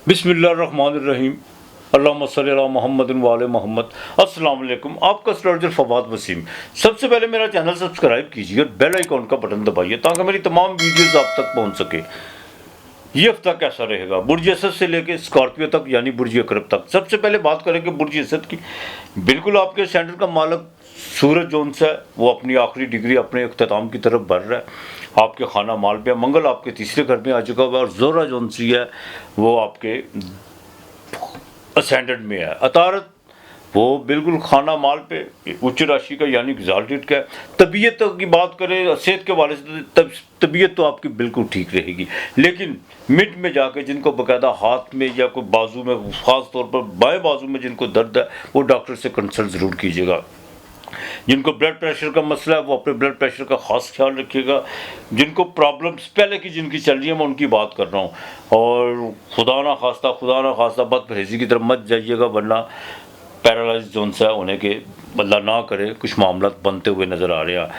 बिस्मिल्लाहिर्रहमानिर्रहीम। अल्लाहुम्मा सल्ली अला मुहम्मदिन व आले मोहम्मद। अस्सलाम वालेकुम। आपका एस्ट्रोलॉजर फवाद वसीम। सबसे पहले मेरा चैनल सब्सक्राइब कीजिए और बेल आइकॉन का बटन दबाइए ताकि मेरी तमाम वीडियोस आप तक पहुंच सके। ये हफ्ता कैसा रहेगा बुर्ज असद से लेकर स्कॉर्पियो तक यानी बुर्ज अकरब तक। सबसे पहले बात करेंगे बुर्ज असद की। बिल्कुल आपके सेंटर का मालक सूरज जोन सा है, वो अपनी आखिरी डिग्री अपने अख्ताम की तरफ बढ़ रहा है। आपके खाना माल पे मंगल आपके तीसरे घर में आ चुका हुआ है और जोरा जोन सी है वो आपके असेंडेंट में है। अतारत वो बिल्कुल खाना माल पे उच्च राशि का यानी एग्जाल्टेड का है। तबीयत की बात करें सेहत के वाले से तबीयत तो आपकी बिल्कुल ठीक रहेगी, लेकिन मिड में जाके जिनको बाकायदा हाथ में या कोई बाजू में, ख़ास तौर पर बाएं बाजू में जिनको दर्द है वो डॉक्टर से कंसल्ट ज़रूर कीजिएगा। जिनको ब्लड प्रेशर का मसला है वो अपने ब्लड प्रेशर का खास ख्याल रखिएगा। जिनको प्रॉब्लम्स पहले की जिनकी चल रही है मैं उनकी बात कर रहा हूँ, और खुदा ना खास्ता बद परहेज़ी की तरफ मत जाइएगा, वरना पैरालाइज जोन सा होने के अल्लाह ना करे कुछ मामला बनते हुए नज़र आ रहे हैं।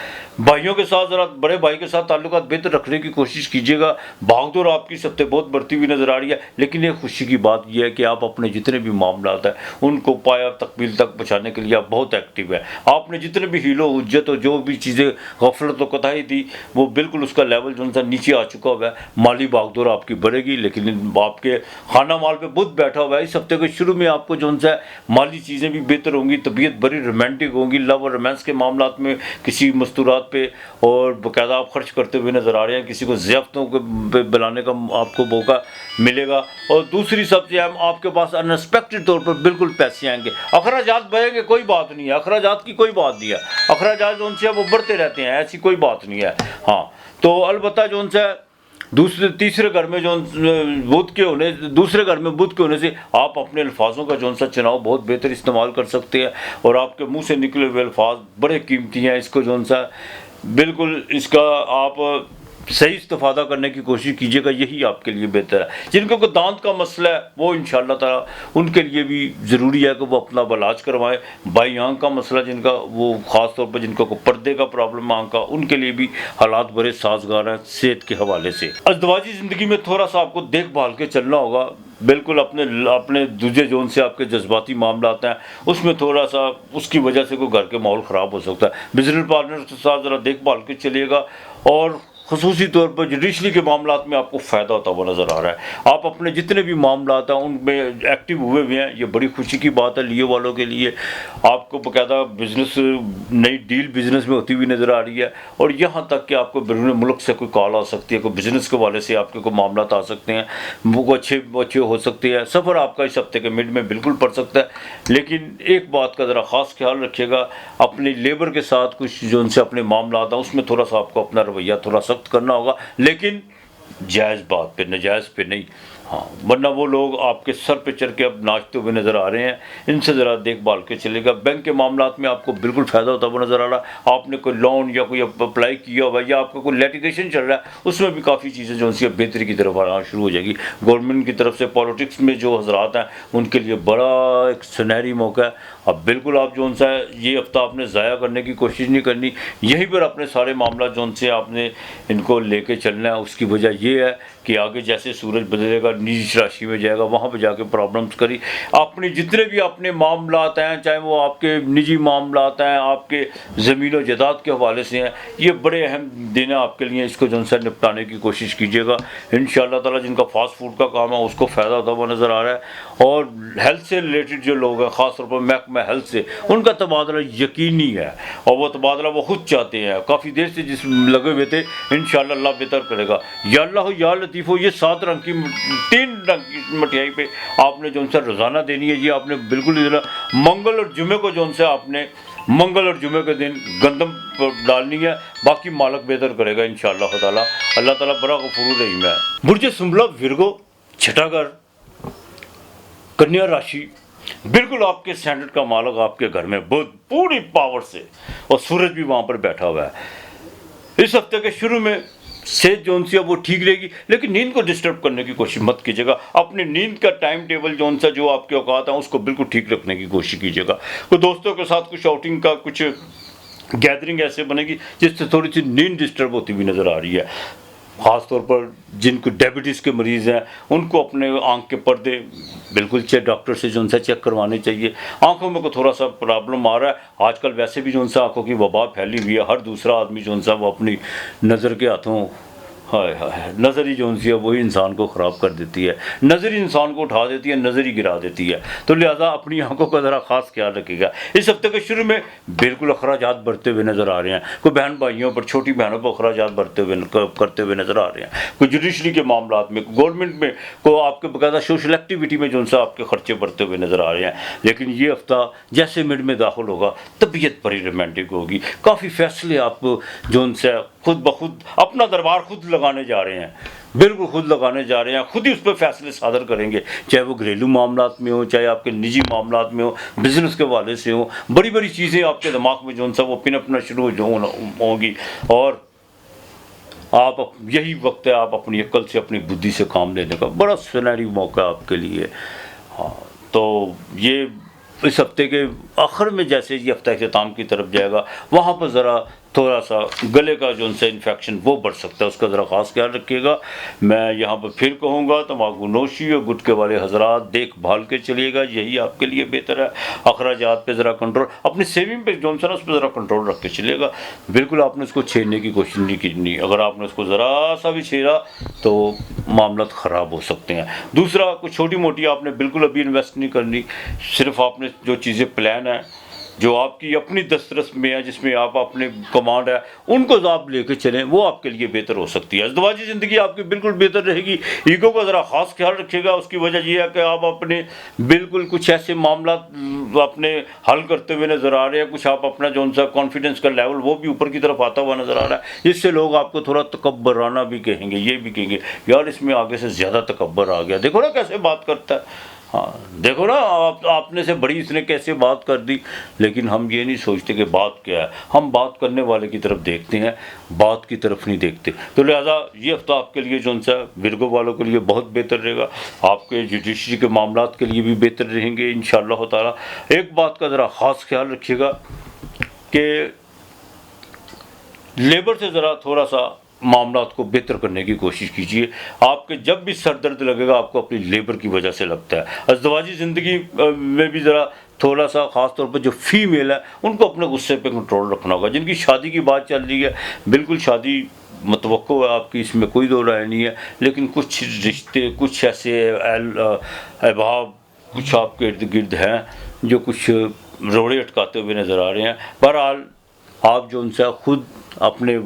भाइयों के साथ ज़रा बड़े भाई के साथ ताल्लुकात बेहतर रखने की कोशिश कीजिएगा। भागदौड़ आपकी सबसे बहुत बढ़ती हुई नज़र आ रही है, लेकिन एक खुशी की बात यह है कि आप अपने जितने भी मामला हैं उनको पाया तकमील तक पहुँचाने के लिए आप बहुत एक्टिव है। आपने जितने भी हीलो हुज्जत और जो भी चीज़ें गफलत व कोताही थी वो बिल्कुल उसका लेवल जो सा नीचे आ चुका हुआ है। माली भागदौड़ आपकी बढ़ेगी, लेकिन आपके खाना माल पे बुध बैठा हुआ है। इस हफ्ते के शुरू में आपको जो सा माली चीज़ें भी बेहतर होंगी, तबीयत बड़ी रोमांटिक होंगी। लव और रोमांस के मामलात में किसी मस्तूरात पे और बाकायदा आप खर्च करते हुए नज़र आ रहे हैं। किसी को ज़ियाफ़तों को बुलाने का आपको मौका मिलेगा। और दूसरी सबसे अहम, आपके पास अनएक्सपेक्टेड तौर पर बिल्कुल पैसे आएंगे। अखराजात बढ़ेंगे, कोई बात नहीं है, अखराजात की कोई बात नहीं है। अखराजात जो उनसे वो बढ़ते रहते हैं, ऐसी कोई बात नहीं है। हाँ, तो अलबत्ता जो उनसे तीसरे घर में जो दूसरे घर में बुध के होने से आप अपने अल्फाजों का जो सा चुनाव बहुत बेहतर इस्तेमाल कर सकते हैं, और आपके मुंह से निकले हुए अल्फाज बड़े कीमती हैं। इसको जो सा बिल्कुल इसका आप सही इस्तेफादा करने की कोशिश कीजिएगा, यही आपके लिए बेहतर है। जिनको को दांत का मसला है वो इंशाअल्लाह ताला उनके लिए भी ज़रूरी है कि वो अपना इलाज करवाएं। बाई आँख का मसला जिनका, वो ख़ास तौर पर जिनको को पर्दे का प्रॉब्लम आँख का, उनके लिए भी हालात बड़े साजगार हैं सेहत के हवाले से। अज़दवाजी ज़िंदगी में थोड़ा सा आपको देखभाल के चलना होगा। बिल्कुल अपने दूसरे जोन से आपके जज्बाती मामला आते हैं, उसमें थोड़ा सा उसकी वजह से कोई घर के माहौल ख़राब हो सकता है। बिजनेस पार्टनर के साथ ज़रा देखभाल के चलिएगा, और ख़ुसूसी तौर पर जुडिशली के मामलात में आपको फ़ायदा होता हुआ नज़र आ रहा है। आप अपने जितने भी मामलात हैं उनमें एक्टिव हुए हुए हैं, ये बड़ी खुशी की बात है लियो वालों के लिए। आपको बाकायदा बिज़नेस, नई डील बिज़नेस में होती हुई नज़र आ रही है, और यहाँ तक कि आपको बैरून मुल्क से कोई कॉल आ सकती है, कोई बिज़नेस के वाले से आपके कोई मामलात आ सकते हैं, वो अच्छे हो सकते हैं। सफ़र आपका इस हफ्ते के मिड में बिल्कुल पड़ सकता है, लेकिन एक बात का ज़रा ख़ास ख्याल रखिएगा, अपनी लेबर के साथ कुछ जो उनसे अपने मामलात हैं उसमें थोड़ा सा आपको अपना रवैया थोड़ा सख्त करना होगा, लेकिन जायज़ बात पे, नजायज़ पे नहीं। हाँ, वरना वो लोग आपके सर पे चढ़ के अब नाचते हुए नज़र आ रहे हैं, इनसे ज़रा देखभाल के चलेगा। बैंक के मामलात में आपको बिल्कुल फ़ायदा होता हुआ नज़र आ रहा है। आपने कोई लोन या कोई अप्लाई किया हुआ या आपका कोई लिटिगेशन चल रहा है, उसमें भी काफ़ी चीज़ें जो उनकी बेहतरी की तरफ आना शुरू हो जाएगी। गवर्नमेंट की तरफ से पॉलिटिक्स में जो हजरात हैं उनके लिए बड़ा एक सुनहरी मौका है। अब बिल्कुल आप जो सा ये हफ्ता आपने ज़ाया करने की कोशिश नहीं करनी, यहीं पर अपने सारे मामला जो से आपने इनको लेके चलना है। उसकी वजह ये है कि आगे जैसे सूरज बदलेगा नीच राशि में जाएगा, वहाँ पे जाके प्रॉब्लम्स करी। अपने जितने भी अपने मामलात हैं, चाहे वो आपके निजी मामलात हैं, आपके ज़मीन और जायदाद के हवाले से हैं, ये बड़े अहम दिन है आपके लिए। इसको जो है निपटाने की कोशिश कीजिएगा इंशाअल्लाह ताला। जिनका फास्ट फूड का काम है उसको फ़ायदा होता हुआ नज़र आ रहा है, और हेल्थ से रिलेटेड जो लोग हैं ख़ासतौर पर महकमा हेल्थ से, उनका तबादला यकीनी है, और वो तबादला वो खुद चाहते हैं। काफ़ी देर से जिस लगे हुए थे, इंशाअल्लाह अल्लाह बेहतर करेगा। या अल्लाह या लतीफ़ो, ये 7 रंग की 3 रंग की मिठाई पे आपने जो सा रोज़ाना देनी है। ये आपने बिल्कुल मंगल और जुमे को जो सा आपने मंगल और जुमे के दिन गंदम डालनी है, बाकी मालक बेहतर करेगा इंशाअल्लाह ताला। अल्लाह ताला बड़ा गफूर रहीम है। बुर्ज सुंबला विरगो छठा घर कन्या राशि, बिल्कुल आपके स्टैंडर्ड का मालक आपके घर में बुध पूरी पावर से, और सूरज भी वहाँ पर बैठा हुआ है। इस हफ्ते के शुरू में सेहत जो सी है वो ठीक रहेगी, लेकिन नींद को डिस्टर्ब करने की कोशिश मत कीजिएगा। अपनी नींद का टाइम टेबल जो आपके औकात है उसको बिल्कुल ठीक रखने की कोशिश कीजिएगा। तो दोस्तों के साथ कुछ आउटिंग का कुछ गैदरिंग ऐसे बनेगी जिससे थोड़ी सी नींद डिस्टर्ब होती हुई नज़र आ रही है। ख़ास तौर पर जिनको डायबिटीज़ के मरीज़ हैं उनको अपने आँख के पर्दे बिल्कुल डॉक्टर से जो उनसे चेक करवाने चाहिए। आँखों में को थोड़ा सा प्रॉब्लम आ रहा है आजकल, वैसे भी जो उनसे आँखों की वबा फैली हुई है, हर दूसरा आदमी जो उनसा वो अपनी नज़र के हाथों, हाय हाय, नज़र ही जो उनसी है वही इंसान को ख़राब कर देती है, नज़र ही इंसान को उठा देती है, नज़र ही गिरा देती है। तो लिहाजा अपनी आंखों का ज़रा ख़ास ख्याल रखिएगा। इस हफ्ते के शुरू में बिल्कुल अखराजात बढ़ते हुए नज़र आ रहे हैं, कोई बहन भाइयों पर, छोटी बहनों पर अखराजात बढ़ते हुए करते हुए नज़र आ रहे हैं, कोई जुडिशरी के मामला में, गवर्नमेंट में, को आपके बाकायदा सोशल एक्टिविटी में जो उनसे आपके खर्चे बढ़ते हुए नज़र आ रहे हैं। लेकिन ये हफ्ता जैसे मिड में दाखिल होगा तबीयत बड़ी रोमांटिक होगी, काफ़ी फैसले आप जो उनसे खुद ब खुद अपना दरबार खुद लगाने जा रहे हैं, बिल्कुल खुद लगाने जा रहे हैं, खुद ही उस पर फैसले सादर करेंगे, चाहे वो घरेलू मामलात में हो, चाहे आपके निजी मामलात में हो, बिज़नेस के हवाले से हो, बड़ी बड़ी चीज़ें आपके दिमाग में जो उनसा वो पिनपना शुरू होंगी। और आप यही वक्त है आप अपनी अक्ल से, अपनी बुद्धि से काम लेने का बड़ा सुनहरी मौका आपके लिए। हाँ, तो ये इस हफ्ते के आखिर में जैसे ये हफ्ता अख्ताम की तरफ जाएगा वहाँ पर ज़रा थोड़ा सा गले का जो उनसे इन्फेक्शन वो बढ़ सकता है, उसका ज़रा ख़ास ख्याल रखिएगा। मैं यहाँ पर फिर कहूँगा तम्बाकू नोशी और गुटखे वाले हजरात देखभाल के चलिएगा, यही आपके लिए बेहतर है। अखराजात पे ज़रा कंट्रोल, अपनी सेविंग पे जो है उस पर ज़रा कंट्रोल रख के चलिएगा। बिल्कुल आपने उसको छेड़ने की कोशिश नहीं करनी, अगर आपने उसको ज़रा सा भी छेड़ा तो मामला ख़राब हो सकते हैं। दूसरा, कुछ छोटी मोटी आपने बिल्कुल अभी इन्वेस्ट नहीं करनी, सिर्फ आपने जो चीज़ें प्लान है जो आपकी अपनी दस्तरस में है, जिसमें आप अपने कमांड है, उनको आप लेके चलें, वो आपके लिए बेहतर हो सकती है। अज़दवाजी ज़िंदगी आपकी बिल्कुल बेहतर रहेगी। ईगो का ज़रा ख़ास ख्याल रखिएगा, उसकी वजह यह है कि आप अपने बिल्कुल कुछ ऐसे मामला अपने हल करते हुए नज़र आ रहे हैं, कुछ आप अपना जो उनका कॉन्फिडेंस का लेवल वो भी ऊपर की तरफ आता हुआ नज़र आ रहा है, जिससे लोग आपको थोड़ा तकब्बराना भी कहेंगे, ये भी कहेंगे यार इसमें आगे से ज़्यादा तकब्बर आ गया, देखो ना कैसे बात करता है, हाँ देखो ना आपने से बड़ी इसने कैसे बात कर दी। लेकिन हम ये नहीं सोचते कि बात क्या है, हम बात करने वाले की तरफ देखते हैं, बात की तरफ नहीं देखते। तो लिहाजा ये हफ्ता आपके लिए जो उनसा विर्गो वालों के लिए बहुत बेहतर रहेगा, आपके जुडिशरी के मामलात के लिए भी बेहतर रहेंगे इंशाअल्लाह ताला। एक बात का ज़रा ख़ास ख्याल रखिएगा कि लेबर से ज़रा थोड़ा सा मामलात को बेहतर करने की कोशिश कीजिए। आपके जब भी सर दर्द लगेगा आपको अपनी लेबर की वजह से लगता है। अज़दवाजी ज़िंदगी में भी ज़रा थोड़ा सा ख़ास तौर पर जो फीमेल है उनको अपने गुस्से पे कंट्रोल रखना होगा। जिनकी शादी की बात चल रही है, बिल्कुल शादी मतवक्को है आपकी, इसमें कोई दो राय नहीं है, लेकिन कुछ रिश्ते, कुछ ऐसे अहबाब कुछ आपके इर्द गिर्द हैं जो कुछ रोड़े अटकाते हुए नज़र आ रहे हैं। बहरहाल आप जो उनसे खुद अपने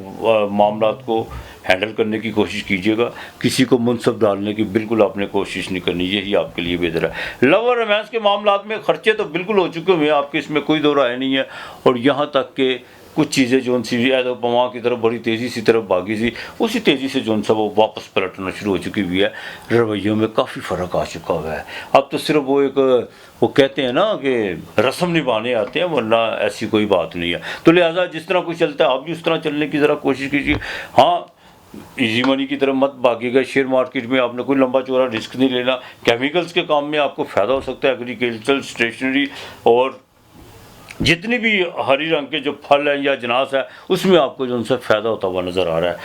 मामलात को हैंडल करने की कोशिश कीजिएगा, किसी को मुनसब डालने की बिल्कुल आपने कोशिश नहीं करनी, यही आपके लिए बेहतर है। लव और रोमांस के मामलात में खर्चे तो बिल्कुल हो चुके हुए हैं आपके, इसमें कोई दो राय नहीं है। और यहाँ तक कि कुछ चीज़ें जो उनसी पमा की तरफ बड़ी तेज़ी सी तरफ भागी सी, उसी तेज़ी से जो उनसा वो वापस पलटना शुरू हो चुकी हुई है। रवैयों में काफ़ी फ़र्क आ चुका हुआ है। अब तो सिर्फ वो कहते हैं ना कि रस्म निभाने आते हैं, वरना ऐसी कोई बात नहीं है। तो लिहाजा जिस तरह कुछ चलता है आप भी उस तरह चलने की ज़रा कोशिश कीजिए। हाँ, इजी मनी की तरफ मत भागिएगा, शेयर मार्केट में आपने कोई लंबा चौड़ा रिस्क नहीं लेना। केमिकल्स के काम में आपको फ़ायदा हो सकता है, एग्रीकल्चर, स्टेशनरी और जितनी भी हरी रंग के जो फल हैं या जनास है उसमें आपको जो उनसे फ़ायदा होता हुआ नज़र आ रहा है।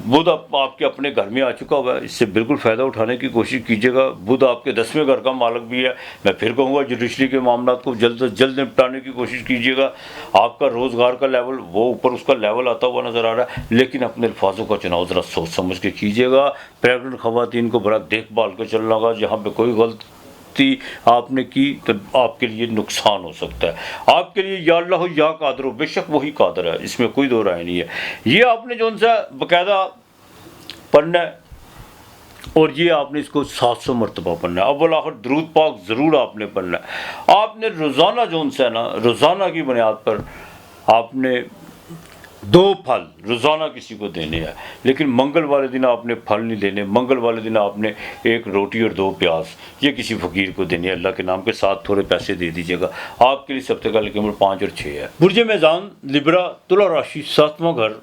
बुध आपके अपने घर में आ चुका हुआ है, इससे बिल्कुल फ़ायदा उठाने की कोशिश कीजिएगा। बुध आपके 10वें घर का मालिक भी है। मैं फिर कहूँगा जुडिशरी के मामला को जल्द से जल्द निपटाने की कोशिश कीजिएगा। आपका रोज़गार का लेवल वो ऊपर उसका लेवल आता हुआ नज़र आ रहा है, लेकिन अपने अल्फाजों का चुनाव ज़रा सोच समझ के कीजिएगा। प्रेगनेंट ख़वातीन को बड़ा देखभाल कर चलना होगा, जहाँ पर कोई गलती आपने की तो आपके लिए नुकसान हो सकता है। आपके लिए या अल्लाह हो या कादर हो, बेशक वही कादर है, इसमें कोई दो राय नहीं है। ये आपने जो उनसे बाकायदा पढ़ना है और ये आपने इसको 700 मरतबा पढ़ना है। अव्वल आखिर दरूद पाक ज़रूर आपने पढ़ना है। आपने रोज़ाना जो उनसे है ना, रोज़ाना की बुनियाद पर आपने 2 फल रोज़ाना किसी को देने हैं, लेकिन मंगल वाले दिन आपने फल नहीं देने। मंगल वाले दिन आपने 1 रोटी और 2 प्याज ये किसी फ़कीर को देने, अल्लाह के नाम के साथ थोड़े पैसे दे दीजिएगा। आपके लिए सप्ते का नंबर 5 और 6 है। बुर्ज मेज़ान लिब्रा तुला राशि 7वां घर,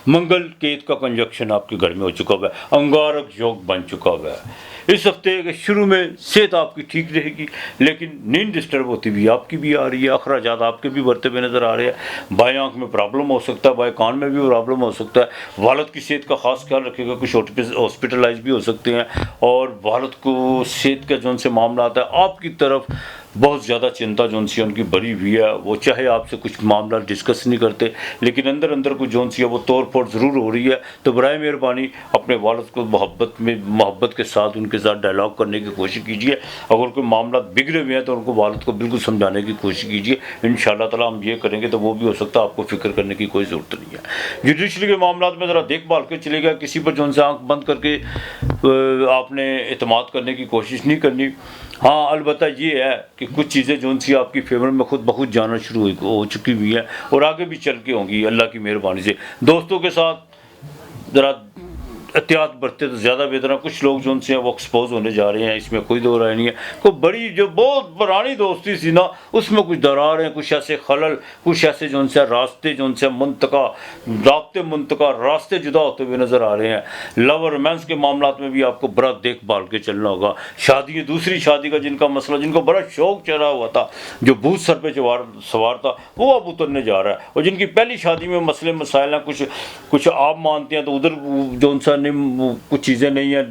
मंगल केत का कंजक्शन आपके घर में हो चुका हुआ है, अंगारक योग बन चुका हुआ है। इस हफ्ते के शुरू में सेहत आपकी ठीक रहेगी, लेकिन नींद डिस्टर्ब होती हुई आपकी भी आ रही है, अखराजात आपके भी बढ़ते हुए नज़र आ रहे हैं। बाएं आंख में प्रॉब्लम हो सकता है, बाएं कान में भी प्रॉब्लम हो सकता है। वालिद की सेहत का खास ख्याल रखिएगा, कुछ हॉस्पिटलाइज भी हो सकते हैं और वालिद को सेहत का जो उनसे मामला आता है आपकी तरफ बहुत ज़्यादा चिंता जो सी उनकी बढ़ी हुई है। वो चाहे आपसे कुछ मामला डिस्कस नहीं करते, लेकिन अंदर अंदर कुछ जो सी है वो तोड़ फोड़ ज़रूर हो रही है। तो बराए मेहरबानी अपने वालिद को मोहब्बत के साथ उनके साथ डायलॉग करने की कोशिश कीजिए। अगर कोई मामला बिगड़े हुए हैं तो उनको वालिद को बिल्कुल समझाने की कोशिश कीजिए। इंशाअल्लाह ताला हम ये करेंगे तो वो भी हो सकता है, आपको फिक्र करने की कोई ज़रूरत नहीं है। जुडिशरी के मामला में ज़रा देखभाल के चलेगा, किसी पर जो से आँख बंद करके आपने एतमाद करने की कोशिश नहीं करनी। हाँ, अलबत्ता ये है कि कुछ चीज़ें जो सी आपकी फेवर में खुद बहुत जाना शुरू हो चुकी हुई है और आगे भी चल के होंगी अल्लाह की मेहरबानी से। दोस्तों के साथ ज़रा एहतियात बरते तो ज़्यादा बेहतर है। कुछ लोग जो उनसे वो एक्सपोज होने जा रहे हैं, इसमें कोई दो राय नहीं है। कोई बड़ी जो बहुत पुरानी दोस्ती थी ना, उसमें कुछ दरारें, कुछ ऐसे खलल, कुछ ऐसे जो उनसे रास्ते जो उनसे रास्ते जुदा होते हुए नज़र आ रहे हैं। लव और रोमांस के मामला में भी आपको बड़ा देखभाल के चलना होगा। शादी, दूसरी शादी का जिनका मसला, जिनको बड़ा शौक चढ़ा हुआ था, जो भूत सर पे सवार था, वो अब उतरने जा रहा है। और जिनकी पहली शादी में मसले मसाइल हैं, कुछ आप मानते हैं तो उधर जो उनसे कुछ चीज़ें नहीं है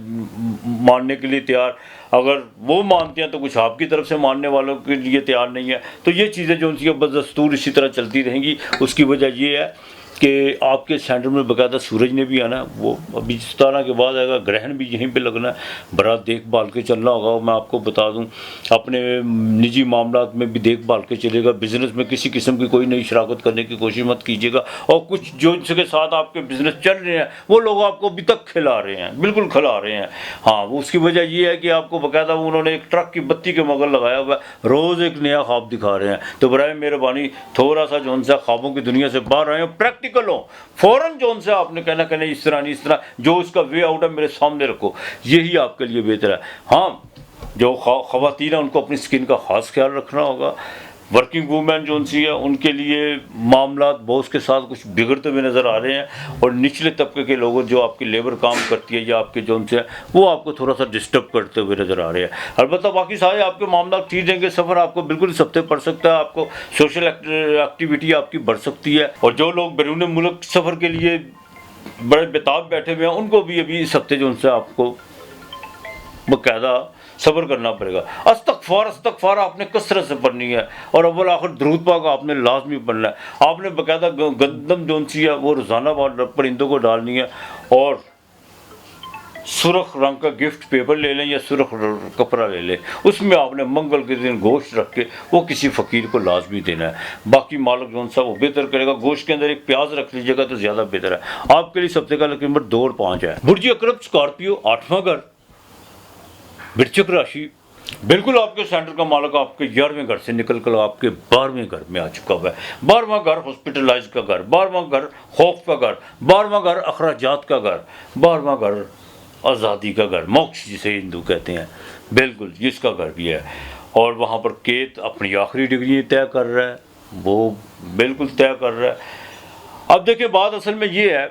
मानने के लिए तैयार, अगर वो मानते हैं तो कुछ आपकी तरफ से मानने वालों के लिए तैयार नहीं है। तो ये चीज़ें जो उनकी बदस्तूर इसी तरह चलती रहेंगी। उसकी वजह ये है कि आपके सेंटर में बाकायदा सूरज ने भी आना, वो अभी 17 के बाद आएगा, ग्रहण भी यहीं पे लगना है। बड़ा देखभाल के चलना होगा। मैं आपको बता दूं, अपने निजी मामला में भी देखभाल के चलेगा। बिज़नेस में किसी किस्म की कोई नई शराकत करने की कोशिश मत कीजिएगा। और कुछ जो जिसके साथ आपके बिज़नेस चल रहे हैं वो लोग आपको अभी तक खिला रहे हैं, बिल्कुल खिला रहे हैं। हाँ, उसकी वजह ये है कि आपको बाकायदा उन्होंने एक ट्रक की बत्ती के मगर लगाया हुआ है, रोज़ एक नया ख्वाब दिखा रहे हैं। तो बराए मेहरबानी थोड़ा सा जो सा ख्वाबों की दुनिया से बाहर आए, प्रैक्टिकल हो। फौरन जोन से आपने कहना इस तरह नहीं, इस तरह, जो उसका वे आउट है मेरे सामने रखो, यही आपके लिए बेहतर है। हाँ, जो ख़वातीन है उनको अपनी स्किन का ख़ास ख्याल रखना होगा। वर्किंग वूमेन जो सी है उनके लिए मामला बॉस के साथ कुछ बिगड़ते हुए नज़र आ रहे हैं। और निचले तबके के लोगों जो आपकी लेबर काम करती है या आपके जो से वो आपको थोड़ा सा डिस्टर्ब करते हुए नज़र आ रहे हैं। अलबत्ता बाकी सारे आपके मामला ठीक रहेंगे। सफ़र आपको बिल्कुल इस हफ्ते पड़ सकता है, आपको सोशल एक्टिविटी आपकी बढ़ सकती है। और जो लोग बैरून मुल्क सफ़र के लिए बड़े बेताब बैठे हुए हैं उनको भी अभी इस हफ्ते जो उनसे आपको बाकायदा सब्र करना पड़ेगा। अस्तगफार आपने कसरत से पढ़नी है और अव्वल आखिर दरूद पाक आपने लाजमी पढ़ना है। आपने बाकायदा गंदम जो सी है वो रोज़ाना परिंदों को डालनी है। और सुरख रंग का गिफ्ट पेपर ले लें या सुरख कपड़ा ले लें, उसमें आपने मंगल के दिन गोश्त रख के वो किसी फ़कीर को लाजमी देना है। बाकी मालिक जो सा वो बेहतर करेगा। गोश्त के अंदर एक प्याज रख लीजिएगा तो ज़्यादा बेहतर है। आपके लिए सबसे का लकी नंबर 2 और 5 है। बुर्ज अकरब स्कॉर्पियो 8वां घर, वृश्चिक राशि। बिल्कुल आपके सेंटर का मालिक आपके 11वें घर से निकल कर आपके 12वें घर में आ चुका हुआ है। 12वां घर हॉस्पिटलाइज का घर, 12वां घर खौफ का घर, 12वां घर अखराजात का घर, 12वां घर आज़ादी का घर, मोक्ष जिसे हिंदू कहते हैं, बिल्कुल जिसका घर भी है। और वहाँ पर केत अपनी आखिरी डिग्री तय कर रहा है, वो बिल्कुल तय कर रहा है। अब देखिए, बात असल में ये है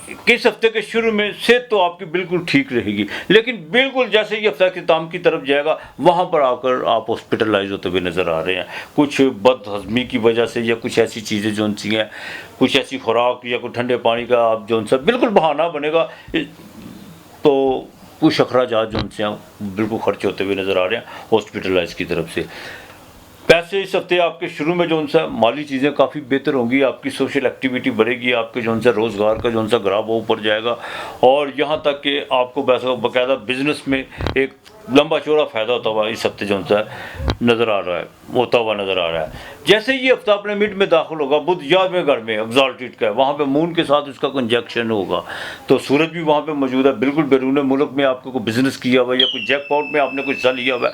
कि इस हफ्ते के शुरू में सेहत तो आपकी बिल्कुल ठीक रहेगी, लेकिन बिल्कुल जैसे ये हफ्ता अख्ताम की तरफ जाएगा वहाँ पर आकर आप हॉस्पिटलाइज होते हुए नज़र आ रहे हैं। कुछ बदहज़मी की वजह से या कुछ ऐसी चीज़ें जो सी हैं, कुछ ऐसी खुराक या कुछ ठंडे पानी का आप जो सा बिल्कुल बहाना बनेगा, तो कुछ अखराजात जो से बिल्कुल खर्च होते हुए नज़र आ रहे हैं हॉस्पिटलाइज की तरफ से। पैसे इस हफ्ते आपके शुरू में जो उनसा माली चीज़ें काफ़ी बेहतर होंगी, आपकी सोशल एक्टिविटी बढ़ेगी, आपके जो उनसा रोज़गार का जो उनसा ग्राफ वो ऊपर जाएगा। और यहाँ तक कि आपको बाकायदा बिजनेस में एक लंबा चौड़ा फ़ायदा होता हुआ इस हफ्ते जो उनसा नज़र आ रहा है, होता हुआ नज़र आ रहा है। जैसे ही ये हफ्ता अपने मिड में दाखिल होगा, बुध 11वें घर में एग्जॉल्टेड का है, वहाँ पे मून के साथ उसका कंजक्शन होगा, तो सूरज भी वहाँ पे मौजूद है। बिल्कुल बैरून मुल्क में आपको कोई बिज़नेस किया हुआ है या कोई जैकपॉट में आपने कुछ हिस्सा लिया हुआ है।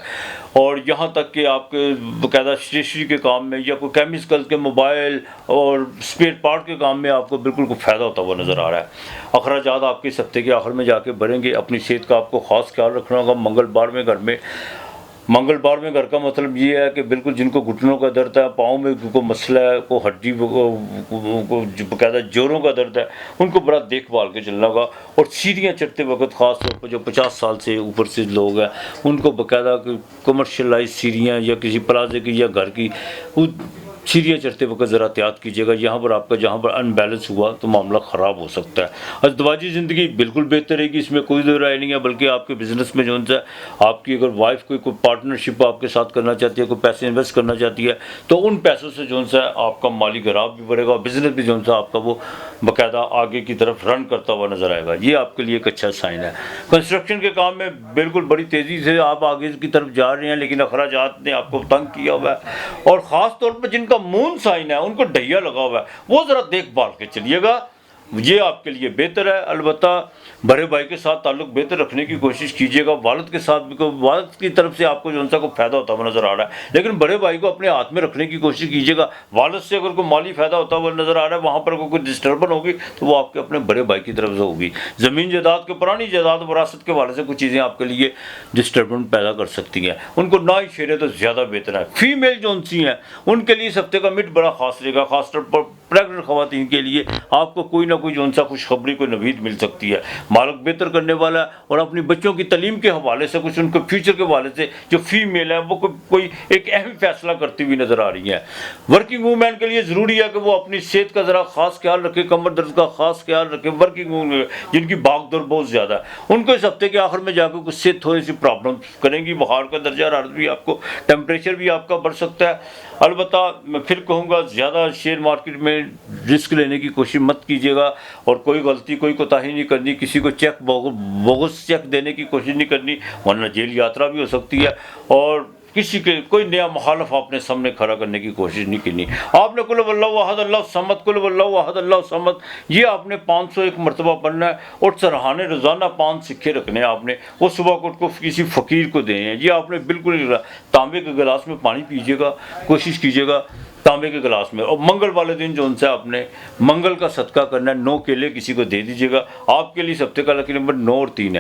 और यहाँ तक कि आपके बाकायदा स्टेशनरी के काम में या कोई केमिकल के मोबाइल और स्पेयर पार्ट के काम में आपको बिल्कुल कोई फ़ायदा होता हुआ नज़र आ रहा है। अखराजात आपके इस हफ्ते के आखिर में जाके बढ़ेंगे। अपनी सेहत का आपको ख़ास ख्याल रखना होगा। मंगल 12वें घर में मंगलवार में घर का मतलब ये है कि बिल्कुल जिनको घुटनों का दर्द है, पाँव में को मसला है, को हड्डी को बकायदा जोड़ों का दर्द है, उनको बड़ा देखभाल के चलना होगा। और सीढ़ियाँ चढ़ते वक्त ख़ास तौर पर जो 50 साल से ऊपर से लोग हैं उनको बकायदा कमर्शलाइज सीढ़ियाँ या किसी प्लाजे की या घर की सीढ़ियाँ चढ़ते वक्त ज़रा एहतियात कीजिएगा। यहाँ पर आपका जहाँ पर अनबैलेंस हुआ तो मामला ख़राब हो सकता है। अज़दवाजी ज़िंदगी बिल्कुल बेहतर रहेगी, इसमें कोई दो राय नहीं है। बल्कि आपके बिज़नेस में जो है आपकी अगर वाइफ कोई पार्टनरशिप आपके साथ करना चाहती है, कोई पैसे इन्वेस्ट करना चाहती है, तो उन पैसों से जो है आपका माली गिराव भी बढ़ेगा, बिज़नेस भी जो है आपका वो बाकायदा आगे की तरफ रन करता हुआ नज़र आएगा। ये आपके लिए एक अच्छा साइन है। कंस्ट्रक्शन के काम में बिल्कुल बड़ी तेज़ी से आप आगे की तरफ जा रहे हैं, लेकिन अखराजात ने आपको तंग किया हुआ है। और ख़ास तौर पर जिनका मून साइन है उनको ढैया लगा हुआ है, वो ज़रा देखभाल के चलिएगा, ये आपके लिए बेहतर है। अलबत्ता बड़े भाई के साथ ताल्लुक बेहतर रखने की कोशिश कीजिएगा। वालिद के साथ भी वालिद की तरफ से आपको जो को फ़ायदा होता हुआ नज़र आ रहा है, लेकिन बड़े भाई को अपने हाथ में रखने की कोशिश कीजिएगा। वालिद से अगर कोई माली फ़ायदा होता हुआ नज़र आ रहा है, वहाँ पर कोई डिस्टर्बन होगी तो वो आपके अपने बड़े भाई की तरफ से होगी। ज़मीन जायदाद के पुरानी जायदाद वरासत के वाले से कुछ चीज़ें आपके लिए डिस्टर्बेंस पैदा कर सकती हैं, उनको ना ही छेड़े तो ज़्यादा बेहतर है। फीमेल जो सी हैं उनके लिए इस हफ्ते का मिड बड़ा खास रहेगा, खासतौर पर प्रेगनेंट ख़वातीन के लिए आपको कोई ना कोई जो सा खुशखबरी कोई नवीद मिल सकती है। मालिक बेहतर करने वाला है और अपनी बच्चों की तालीम के हवाले से कुछ उनके फ्यूचर के हवाले से जो फीमेल है वो कोई एक अहम फैसला करती हुई नज़र आ रही है। वर्किंग वूमेन के लिए ज़रूरी है कि वो अपनी सेहत का ज़रा ख़ास ख्याल रखें, कमर दर्द का ख़ास ख्याल रखें। वर्किंग वूमेन जिनकी भागदौड़ बहुत ज़्यादा है उनको इस हफ्ते के आखिर में जाकर कुछ से थोड़ी सी प्रॉब्लम करेंगी। बुखार का दर्जा हरारत भी आपको, टेम्परेचर भी आपका बढ़ सकता है। अलबत्ता मैं फिर कहूँगा ज़्यादा शेयर मार्केट में रिस्क लेने की कोशिश मत कीजिएगा और कोई गलती कोई कोताही नहीं करनी, किसी को चेक बोगस चेक देने की कोशिश नहीं करनी, वरना जेल यात्रा भी हो सकती है। और किसी के कोई नया मुखालफ आपने सामने खड़ा करने की कोशिश नहीं करनी। आपने कुल वल्लाहु अहद अल्लाहु समद, कुल वल्लाहु अहद अल्लाहु समद, ये आपने 501 मरतबा पढ़ना है। और सरहाने रोज़ाना 5 सिक्के रखने हैं आपने, वो सुबह को उनको किसी फ़कीर को दें हैं। ये आपने बिल्कुल तांबे के गिलास में पानी पीजिएगा, कोशिश कीजिएगा तांबे के गिलास में। और मंगल वाले दिन जो उनसे आपने मंगल का सदका करना है, 9 केले किसी को दे दीजिएगा। आपके लिए इस हफ्ते का लकी नंबर 9 और 3 है।